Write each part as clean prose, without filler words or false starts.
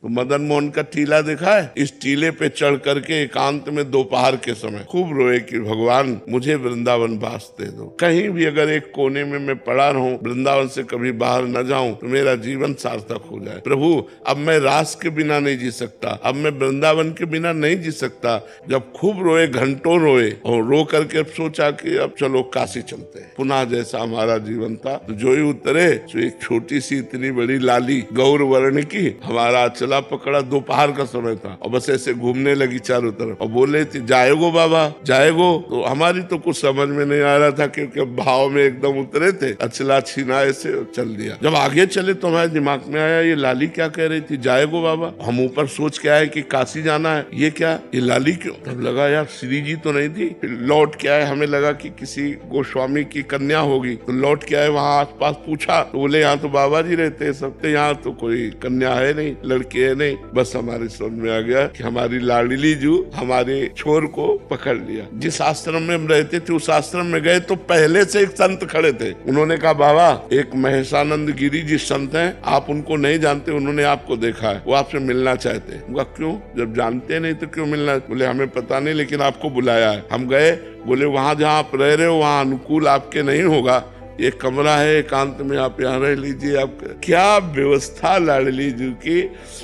तो मदन मोहन का टीला देखा है? इस टीले पे चढ़ करके एकांत में दोपहर के समय खूब रोए कि भगवान मुझे वृंदावन वास दे दो। कहीं भी अगर एक कोने में मैं पड़ा रहूं, वृंदावन से कभी बाहर न जाऊं तो मेरा जीवन सार्थक हो जाए। प्रभु अब मैं रास के बिना नहीं जी सकता, अब मैं वृंदावन के बिना नहीं जी सकता। जब खूब रोए, घंटों रोए और रो करके सोचा कि अब चलो काशी चलते हैं। पुनः जैसा हमारा जीवन था तो जो ही उतरे तो एक छोटी सी इतनी बड़ी लाली गौर वर्ण की हमारा चला पकड़ा। दोपहर का समय था और बस ऐसे घूमने लगी चारों तरफ और बोले थी जाएगो बाबा जाएगो। तो हमारी तो कुछ समझ में नहीं आ रहा था क्योंकि भाव में एकदम उतरे थे। अचला छीना ऐसे चल दिया। जब आगे चले तो हमारे दिमाग में आया ये लाली क्या कह रही थी, जाएगो बाबा। हम ऊपर सोच के आए कि काशी जाना है, ये क्या, ये लाली क्यों। तब लगा यार श्री जी तो नहीं थी। फिर लौट के आए, हमें लगा कि किसी गोस्वामी की कन्या होगी। तो लौट के आए, वहाँ आस पास पूछा तो बोले यहाँ तो बाबा जी रहते हैं सब, यहाँ तो कोई कन्या है नहीं, लड़की है नहीं। बस हमारे समझ में आ गया कि हमारी लाडली जू हमारे छोर को पकड़ लिया। जिस आश्रम में हम रहते थे उस आश्रम में गए तो पहले से एक संत खड़े थे। उन्होंने कहा बाबा एक महेशानंद गिरी जी संत हैं, आप उनको नहीं जानते, उन्होंने आपको देखा है, वो आपसे मिलना चाहते हैं। उनका क्यों, जब जानते नहीं तो क्यों मिलना। बोले हमें पता नहीं लेकिन आपको बुलाया है। हम गए, बोले वहाँ जहाँ आप रह रहे हो वहाँ अनुकूल आपके नहीं होगा, एक कमरा है एकांत में, आप यहाँ रह लीजिए। आप क्या व्यवस्था लाडली जी की।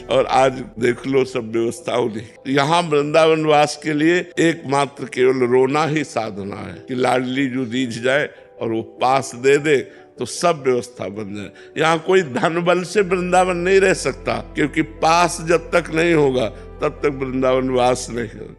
और आज देख लो सब व्यवस्था होगी। यहाँ वृंदावन वास के लिए एकमात्र केवल रोना ही साधना है कि लाडली जी रीझ जाए और वो पास दे दे तो सब व्यवस्था बन जाए। यहाँ कोई धन बल से वृंदावन नहीं रह सकता क्योंकि पास जब तक नहीं होगा तब तक वृंदावन वास नहीं होगा।